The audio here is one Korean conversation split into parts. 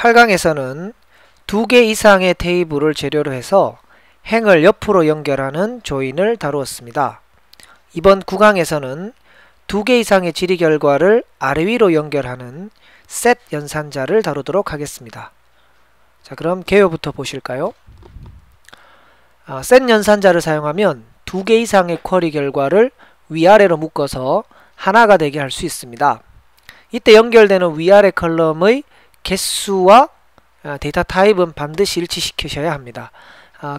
8강에서는 2개 이상의 테이블을 재료로 해서 행을 옆으로 연결하는 조인을 다루었습니다. 이번 9강에서는 2개 이상의 질의 결과를 아래 위로 연결하는 셋 연산자를 다루도록 하겠습니다. 자, 그럼 개요부터 보실까요? 셋 연산자를 사용하면 2개 이상의 쿼리 결과를 위아래로 묶어서 하나가 되게 할 수 있습니다. 이때 연결되는 위아래 컬럼의 개수와 데이터 타입은 반드시 일치시키셔야 합니다.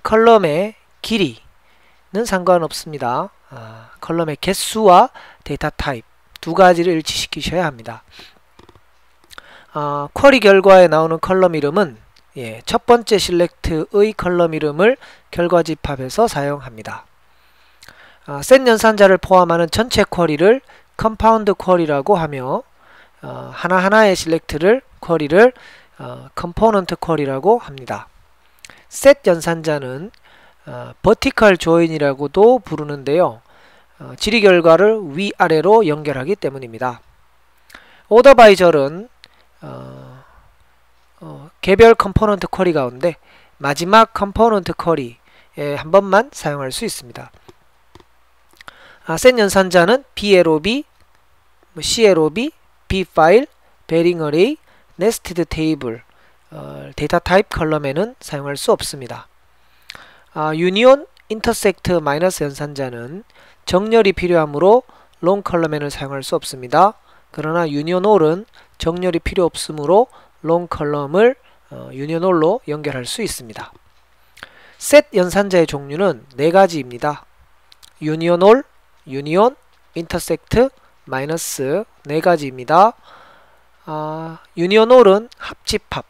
컬럼의 길이는 상관없습니다. 컬럼의 개수와 데이터 타입 두 가지를 일치시키셔야 합니다. 쿼리 결과에 나오는 컬럼 이름은 첫 번째 실렉트의 컬럼 이름을 결과 집합에서 사용합니다. 셋 연산자를 포함하는 전체 쿼리를 컴파운드 쿼리라고 하며 하나하나의 실렉트를 쿼리를 컴포넌트 쿼리라고 합니다. 셋 연산자는 버티컬 조인이라고도 부르는데요. 질의 결과를 위아래로 연결하기 때문입니다. 오더 바이 절은 개별 컴포넌트 쿼리 가운데 마지막 컴포넌트 쿼리에 한 번만 사용할 수 있습니다. 셋 연산자는 BLOB, CLOB, B파일, 베링 어레이, 네스티드 테이블, 데이터 타입 컬럼에는 사용할 수 없습니다. 유니온, 인터섹트 마이너스 연산자는 정렬이 필요하므로 롱 컬럼에는 사용할 수 없습니다. 그러나 유니온 올은 정렬이 필요 없으므로 롱 컬럼을 유니온 올로 연결할 수 있습니다. 셋 연산자의 종류는 4가지입니다. 유니온 올, 유니온, 인터섹트, 마이너스 4가지입니다. 유니온 올은 합집합.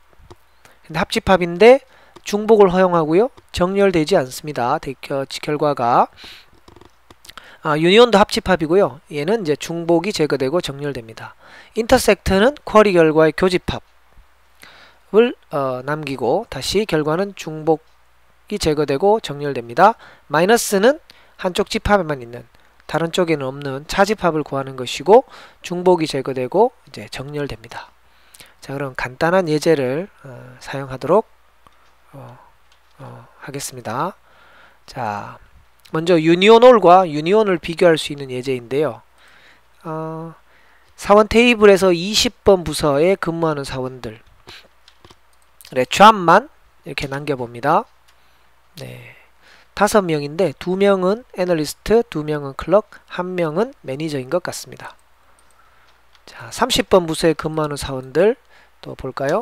근데 합집합인데 중복을 허용하고요. 정렬되지 않습니다. 결과가. 유니온도 합집합이고요. 얘는 이제 중복이 제거되고 정렬됩니다. 인터섹트는 쿼리 결과의 교집합을 남기고 다시 결과는 중복이 제거되고 정렬됩니다. 마이너스는 한쪽 집합에만 있는 다른 쪽에는 없는 차집합을 구하는 것이고 중복이 제거되고 이제 정렬됩니다. 자, 그럼 간단한 예제를 사용하도록 하겠습니다. 자, 먼저 유니온 올과 유니온을 비교할 수 있는 예제인데요. 사원 테이블에서 20번 부서에 근무하는 사원들 잡만 이렇게 남겨봅니다. 네. 5명인데 2명은 애널리스트, 2명은 클럭, 1명은 매니저인 것 같습니다. 자, 30번 부서에 근무하는 사원들 또 볼까요?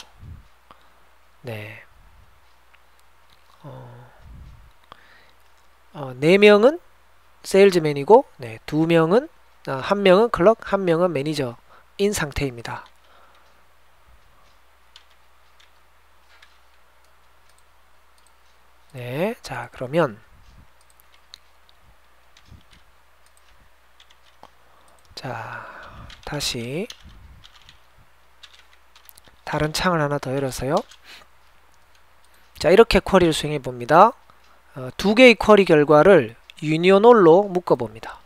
네. 4명은 세일즈맨이고 2명은 1명은 클럭, 1명은 매니저인 상태입니다. 네, 자, 그러면 자, 다시 다른 창을 하나 더 열어서요. 자, 이렇게 쿼리를 수행해 봅니다. 2개의 쿼리 결과를 유니온 올로 묶어 봅니다.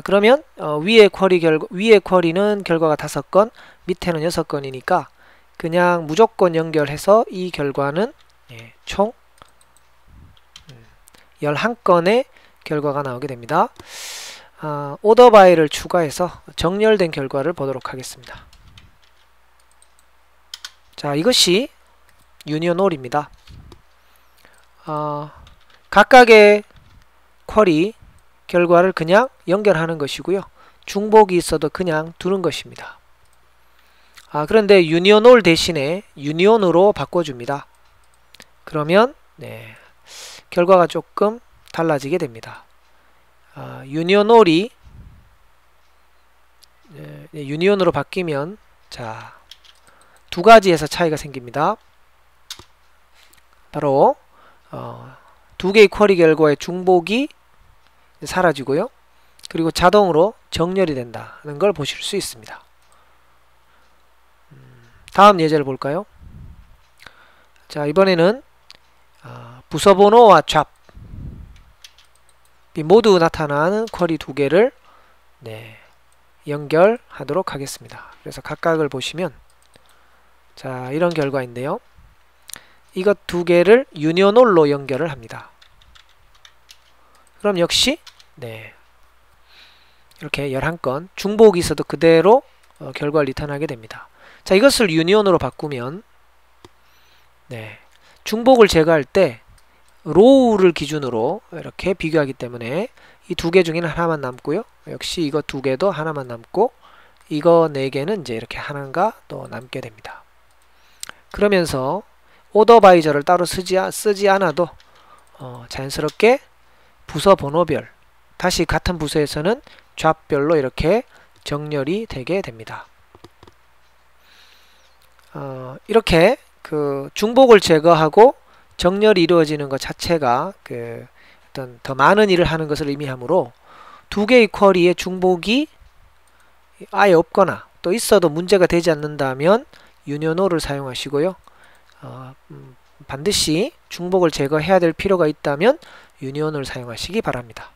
그러면 위의 쿼리는 결과가 5건, 밑에는 6건이니까 그냥 무조건 연결해서 이 결과는 총 11건의 결과가 나오게 됩니다. 오더 바이를 추가해서 정렬된 결과를 보도록 하겠습니다. 자, 이것이 유니온 올입니다. 각각의 쿼리 결과를 그냥 연결하는 것이고요. 중복이 있어도 그냥 두는 것입니다. 그런데 유니온 올 대신에 유니온으로 바꿔줍니다. 그러면 결과가 조금 달라지게 됩니다. 유니온 올이 유니온으로 바뀌면 자, 2가지에서 차이가 생깁니다. 바로 2개의 쿼리 결과의 중복이 사라지고요. 그리고 자동으로 정렬이 된다는 걸 보실 수 있습니다. 다음 예제를 볼까요? 자, 이번에는 부서번호와 잡이 모두 나타나는 쿼리 2개를 연결하도록 하겠습니다. 그래서 각각을 보시면 자, 이런 결과인데요. 이것 두 개를 유니온올로 연결을 합니다. 그럼 역시 이렇게 11건 중복이 있어도 그대로 결과를 리턴하게 됩니다. 자, 이것을 유니온으로 바꾸면 중복을 제거할 때 로우를 기준으로 이렇게 비교하기 때문에 이 두 개 중에는 하나만 남고요. 역시 이거 두 개도 하나만 남고 이거 네 개는 이제 이렇게 하나가 또 남게 됩니다. 그러면서 오더 바이저를 따로 쓰지 않아도 자연스럽게 부서 번호별, 다시 같은 부서에서는 좌별로 이렇게 정렬이 되게 됩니다. 이렇게 그 중복을 제거하고 정렬이 이루어지는 것 자체가 어떤 더 많은 일을 하는 것을 의미하므로 두 개의 쿼리의 중복이 아예 없거나 또 있어도 문제가 되지 않는다면 유니온올을 사용하시고요. 반드시 중복을 제거해야 될 필요가 있다면 유니온을 사용하시기 바랍니다.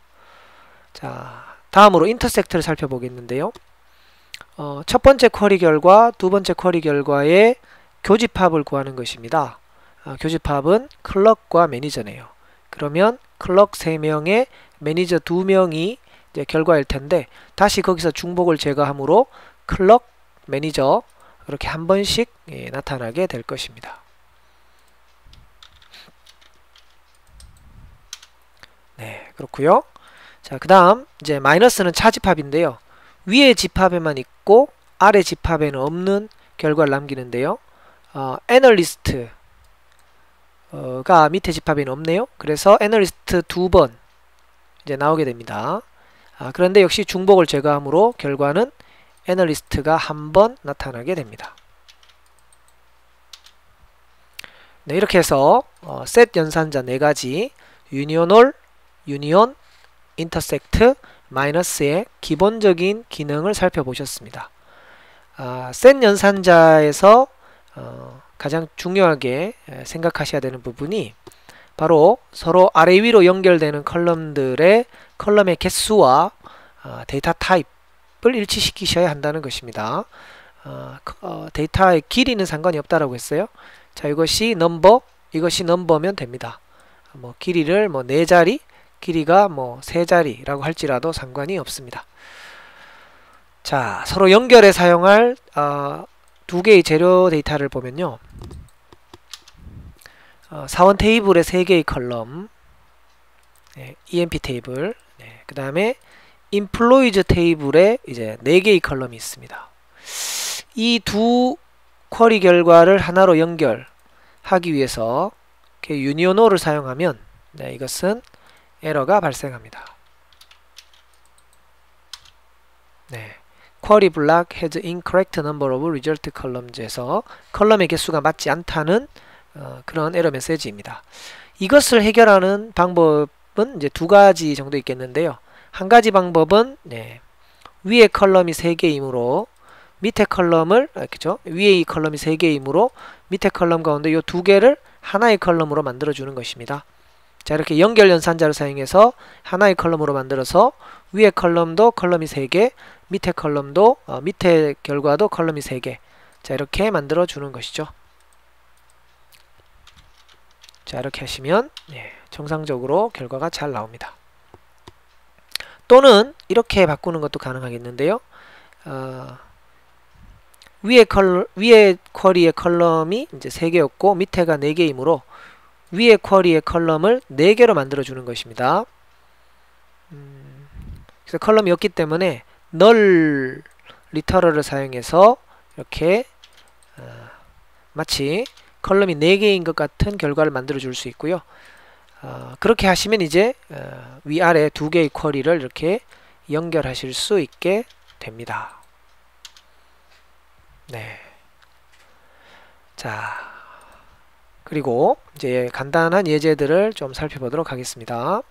자, 다음으로 인터섹트를 살펴보겠는데요. 첫 번째 쿼리 결과, 두 번째 쿼리 결과의 교집합을 구하는 것입니다. 교집합은 클럭과 매니저네요. 그러면 클럭 3명에 매니저 2명이 이제 결과일 텐데 다시 거기서 중복을 제거하므로 클럭, 매니저 이렇게 한 번씩 나타나게 될 것입니다. 네, 그렇고요. 자, 그 다음 이제 마이너스는 차집합인데요. 위에 집합에만 있고 아래 집합에는 없는 결과를 남기는데요. 애널리스트가 밑에 집합에는 없네요. 그래서 애널리스트 2번 이제 나오게 됩니다. 그런데 역시 중복을 제거하므로 결과는 애널리스트가 한 번 나타나게 됩니다. 네, 이렇게 해서 셋 연산자 4가지 유니온올, 유니온, 인터섹트, 마이너스의 기본적인 기능을 살펴보셨습니다. 셋 연산자에서 가장 중요하게 생각하셔야 되는 부분이 바로 서로 아래 위로 연결되는 컬럼들의 컬럼의 개수와 데이터 타입을 일치시키셔야 한다는 것입니다. 데이터의 길이는 상관이 없다라고 했어요. 자, 이것이 넘버, 이것이 넘버면 됩니다. 길이를 4자리, 길이가 3자리라고 할지라도 상관이 없습니다. 자, 서로 연결에 사용할 두 개의 재료 데이터를 보면요. 사원 테이블의 3개의 컬럼, EMP 테이블, 그 다음에 Employees 테이블에 이제 4개의 컬럼이 있습니다. 이 두 쿼리 결과를 하나로 연결하기 위해서 유니온올을 사용하면 이것은 에러가 발생합니다. query block has incorrect number of result columns에서 컬럼의 개수가 맞지 않다는 그런 에러 메시지입니다. 이것을 해결하는 방법은 이제 2가지 정도 있겠는데요. 한 가지 방법은 위에 컬럼이 3개이므로 밑에 컬럼을 위에 이 컬럼이 3개이므로 밑에 컬럼 가운데 이 2개를 하나의 컬럼으로 만들어 주는 것입니다. 자, 이렇게 연결 연산자를 사용해서 하나의 컬럼으로 만들어서 위에 컬럼도 컬럼이 3개, 밑에 컬럼도 밑에 결과도 컬럼이 3개. 자, 이렇게 만들어 주는 것이죠. 자, 이렇게 하시면 정상적으로 결과가 잘 나옵니다. 또는 이렇게 바꾸는 것도 가능하겠는데요. 위에 쿼리의 컬럼이 이제 3개였고 밑에가 4개이므로 위에 쿼리의 컬럼을 4개로 만들어 주는 것입니다. 그래서 컬럼이 없기 때문에 null 리터럴을 사용해서 이렇게 마치 컬럼이 4개인 것 같은 결과를 만들어 줄 수 있고요. 그렇게 하시면 이제 위아래 2개의 쿼리를 이렇게 연결하실 수 있게 됩니다. 자, 그리고 이제 간단한 예제들을 좀 살펴보도록 하겠습니다.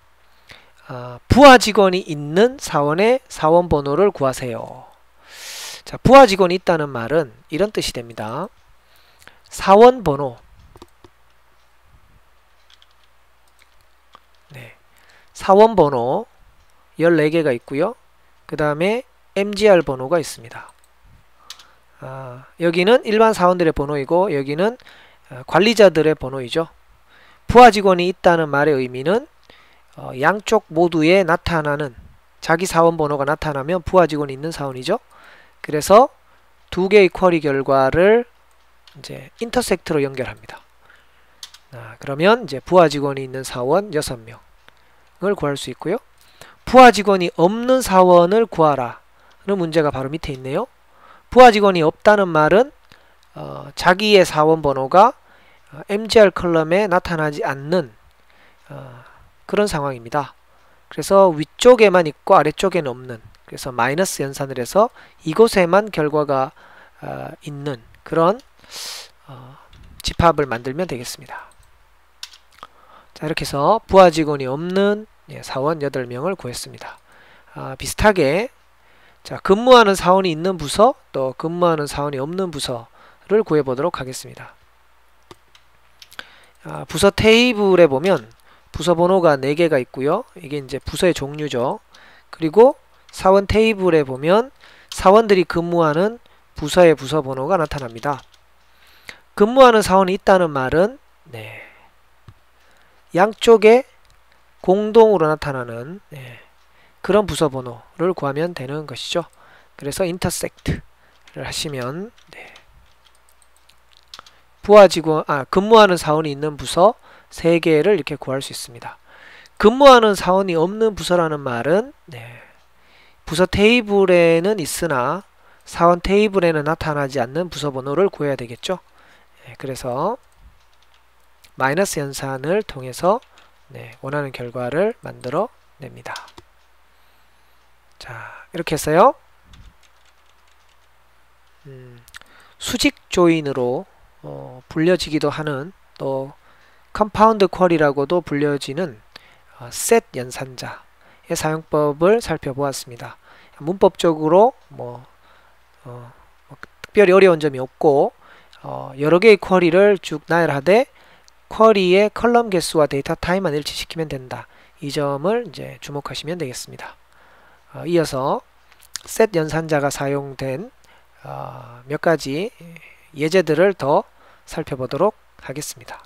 부하 직원이 있는 사원의 사원 번호를 구하세요. 자, 부하 직원이 있다는 말은 이런 뜻이 됩니다. 사원 번호, 사원 번호 14개가 있고요. 그 다음에 MGR 번호가 있습니다. 여기는 일반 사원들의 번호이고 여기는 관리자들의 번호이죠. 부하 직원이 있다는 말의 의미는 양쪽 모두에 나타나는 자기 사원 번호가 나타나면 부하 직원이 있는 사원이죠. 그래서 두 개의 쿼리 결과를 이제 인터섹트로 연결합니다. 그러면 이제 부하 직원이 있는 사원 6명을 구할 수 있고요. 부하 직원이 없는 사원을 구하라 는 문제가 바로 밑에 있네요. 부하 직원이 없다는 말은 자기의 사원 번호가 MGR 컬럼에 나타나지 않는 그런 상황입니다. 그래서 위쪽에만 있고 아래쪽에는 없는, 그래서 마이너스 연산을 해서 이곳에만 결과가 있는 그런 집합을 만들면 되겠습니다. 자, 이렇게 해서 부하 직원이 없는 사원 8명을 구했습니다. 비슷하게 자, 근무하는 사원이 있는 부서, 또 근무하는 사원이 없는 부서를 구해보도록 하겠습니다. 부서 테이블에 보면 부서 번호가 4개가 있고요. 이게 이제 부서의 종류죠. 그리고 사원 테이블에 보면 사원들이 근무하는 부서의 부서 번호가 나타납니다. 근무하는 사원이 있다는 말은 양쪽에 공동으로 나타나는 그런 부서 번호를 구하면 되는 것이죠. 그래서 intersect를 하시면 부하 직원, 근무하는 사원이 있는 부서 3개를 이렇게 구할 수 있습니다. 근무하는 사원이 없는 부서라는 말은 부서 테이블에는 있으나 사원 테이블에는 나타나지 않는 부서 번호를 구해야 되겠죠. 그래서 마이너스 연산을 통해서 원하는 결과를 만들어 냅니다. 자, 이렇게 해서요. 수직 조인으로 불려지기도 하는, 또 컴파운드 쿼리라고도 불려지는 셋 연산자의 사용법을 살펴보았습니다. 문법적으로 특별히 어려운 점이 없고 여러 개의 쿼리를 쭉 나열하되 쿼리의 컬럼 개수와 데이터 타입만 일치시키면 된다. 이 점을 이제 주목하시면 되겠습니다. 이어서 셋 연산자가 사용된 몇 가지 예제들을 더 살펴보도록 하겠습니다.